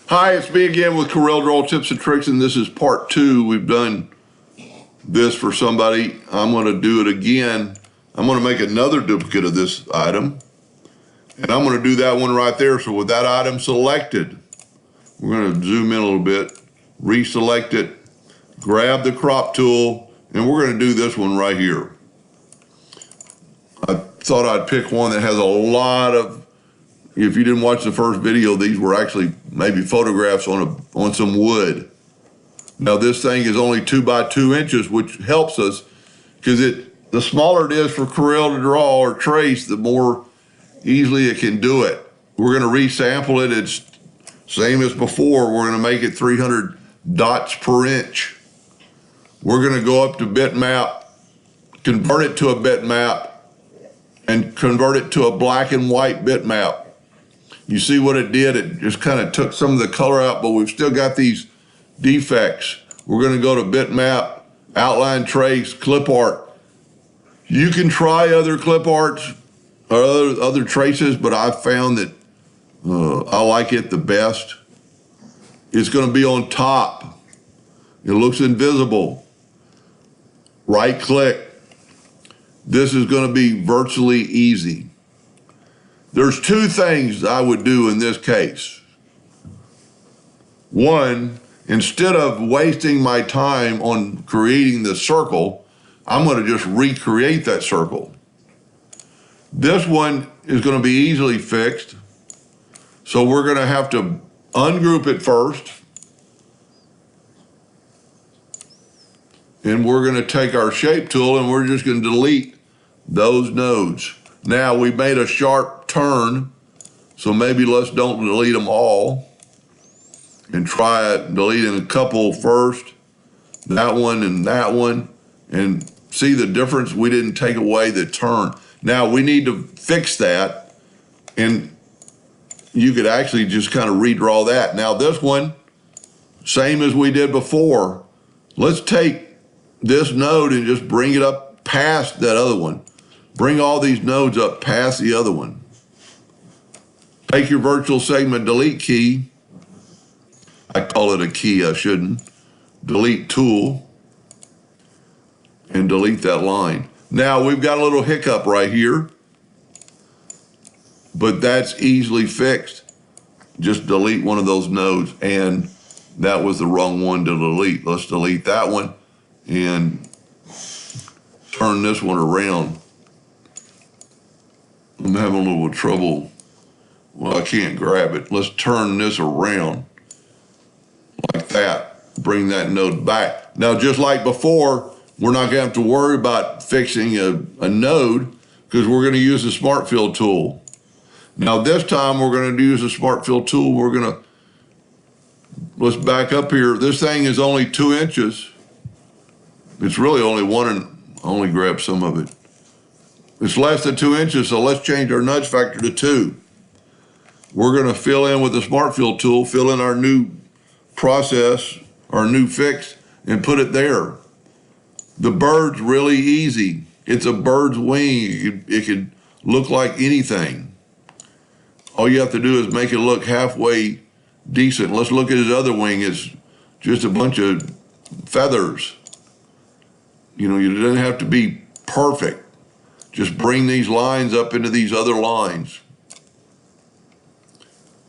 Hi, it's me again with Coreldraw tips and tricks, and this is part 2. We've done this for somebody. I'm going to do it again. I'm going to make another duplicate of this item, and I'm going to do that one right there. So with that item selected, we're going to zoom in a little bit, reselect it, grab the crop tool, and we're going to do this one right here. I thought I'd pick one that has a lot of, if you didn't watch the first video, these were actually maybe photographs on some wood. Now this thing is only 2 by 2 inches, which helps us because the smaller it is for Corel to draw or trace, the more easily it can do it. We're going to resample it. It's same as before. We're going to make it 300 dots per inch. We're going to go up to Bitmap, convert it to a bitmap, and convert it to a black and white bitmap. You see what it did? It just kind of took some of the color out, but we've still got these defects. We're going to go to Bitmap, Outline Trace, Clipart. You can try other Cliparts or other traces, but I've found that I like it the best. It's going to be on top. It looks invisible. Right click. This is going to be virtually easy. There's 2 things I would do in this case. One, instead of wasting my time on creating the circle, I'm going to just recreate that circle. This one is going to be easily fixed. So we're going to have to ungroup it first. And we're going to take our shape tool and we're just going to delete those nodes. Now we made a sharp turn, so maybe let's don't delete them all and try it, deleting a couple first, that one, and see the difference? We didn't take away the turn. Now we need to fix that, and you could actually just kind of redraw that. Now this one, same as we did before. Let's take this node and just bring it up past that other one. Bring all these nodes up past the other one. Take your virtual segment delete key. I call it a key, I shouldn't. Delete tool and delete that line. Now we've got a little hiccup right here, but that's easily fixed. Just delete one of those nodes, and that was the wrong one to delete. Let's delete that one and turn this one around. I'm having a little trouble. Well, I can't grab it. Let's turn this around like that. Bring that node back. Now, just like before, we're not going to have to worry about fixing a node because we're going to use the Smart Fill tool. Now, this time we're going to use the Smart Fill tool. Let's back up here. This thing is only 2 inches. It's really only 1, and I only grabbed some of it. It's less than 2 inches, so let's change our nudge factor to 2. We're going to fill in with the Smart Fill tool, fill in our new process, our new fix, and put it there. The bird's really easy. It's a bird's wing. It could look like anything. All you have to do is make it look halfway decent. Let's look at his other wing. It's just a bunch of feathers. You know, you don't have to be perfect. Just bring these lines up into these other lines.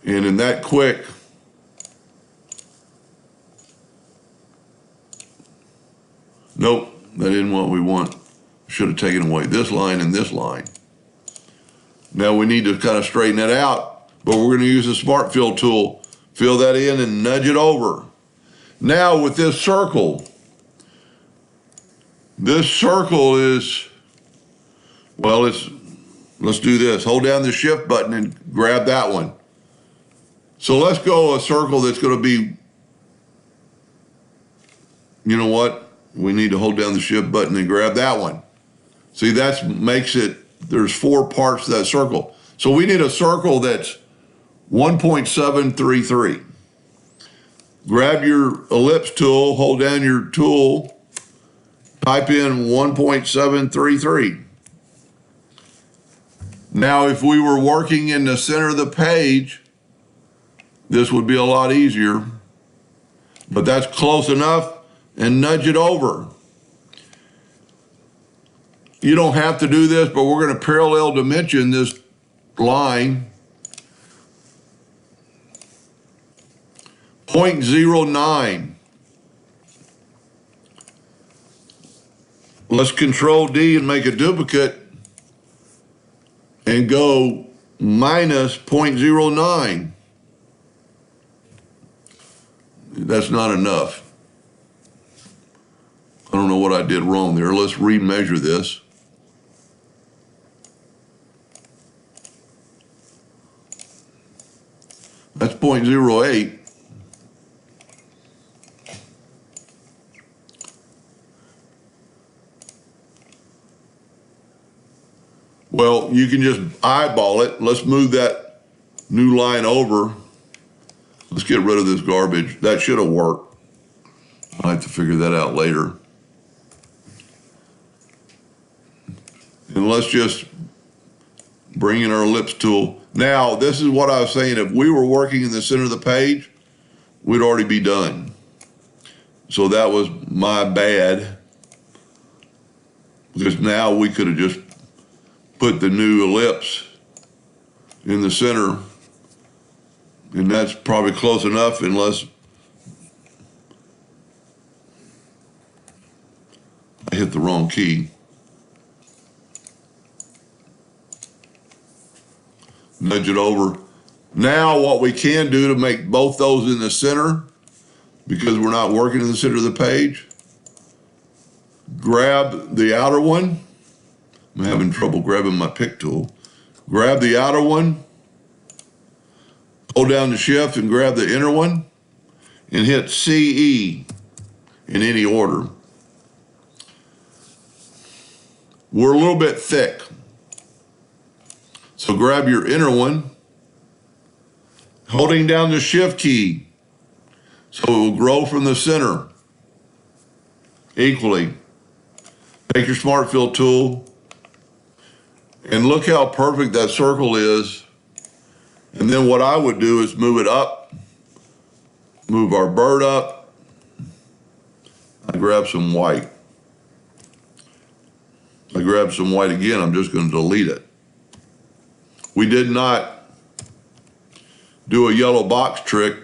And in that quick, nope, that isn't what we want. Should have taken away this line and this line. Now we need to kind of straighten that out, but we're going to use the Smart Fill tool. Fill that in and nudge it over. Now with this circle is, well, let's do this. Hold down the shift button and grab that one. So let's go a circle that's going to be, you know what? We need to hold down the shift button and grab that one. See, that makes it, there's 4 parts to that circle. So we need a circle that's 1.733. Grab your ellipse tool, hold down your tool, type in 1.733. Now, if we were working in the center of the page, this would be a lot easier, but that's close enough, and nudge it over. You don't have to do this, but we're going to parallel dimension this line 0.09. Let's Control D and make a duplicate and go minus 0.09. That's not enough. I don't know what I did wrong there. Let's remeasure this. That's 0.08. Well, you can just eyeball it. Let's move that new line over. Let's get rid of this garbage. That should have worked. I'll have to figure that out later. And let's just bring in our ellipse tool. Now, this is what I was saying. If we were working in the center of the page, we'd already be done. So that was my bad. Because now we could have just put the new ellipse in the center. And that's probably close enough unless I hit the wrong key. Nudge it over. Now what we can do to make both those in the center, because we're not working in the center of the page, grab the outer one. I'm having trouble grabbing my pick tool. Grab the outer one, hold down the shift and grab the inner one, and hit CE in any order. We're a little bit thick. So grab your inner one, holding down the shift key, so it will grow from the center equally. Take your Smart Fill tool, and look how perfect that circle is. And then what I would do is move it up, move our bird up. I grab some white. I grab some white again, I'm just going to delete it. We did not do a yellow box trick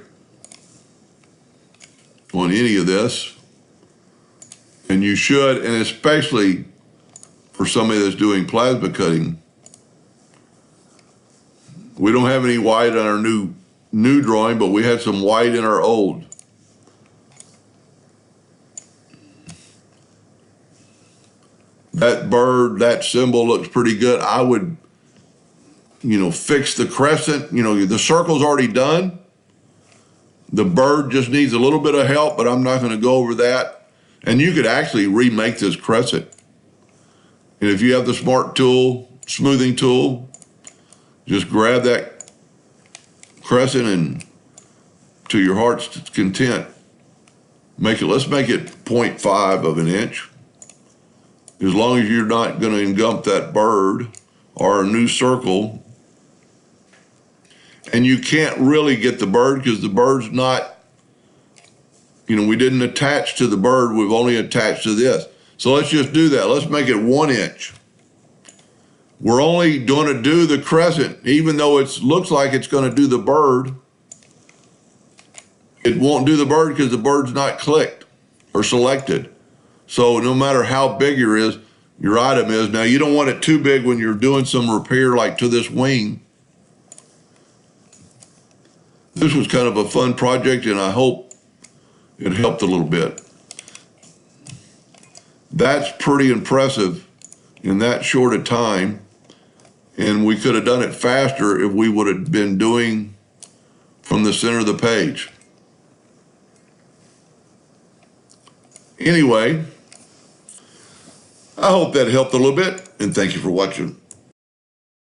on any of this. And you should, and especially for somebody that's doing plasma cutting. We don't have any white on our new drawing, but we had some white in our old. That bird, that symbol looks pretty good. I would, fix the crescent. The circle's already done. The bird just needs a little bit of help, but I'm not going to go over that. And you could actually remake this crescent. And if you have the Smart tool, smoothing tool, just grab that crescent and to your heart's content. Let's make it 0.5 of an inch. As long as you're not going to engulf that bird or a new circle. And you can't really get the bird because the bird's not, we didn't attach to the bird, we've only attached to this. So let's just do that. Let's make it 1 inch. We're only going to do the crescent, even though it looks like it's going to do the bird. It won't do the bird because the bird's not clicked or selected. So no matter how big your item is, now you don't want it too big when you're doing some repair like to this wing. This was kind of a fun project and I hope it helped a little bit. That's pretty impressive in that short a time. And we could have done it faster if we would have been doing from the center of the page. Anyway, I hope that helped a little bit, and thank you for watching.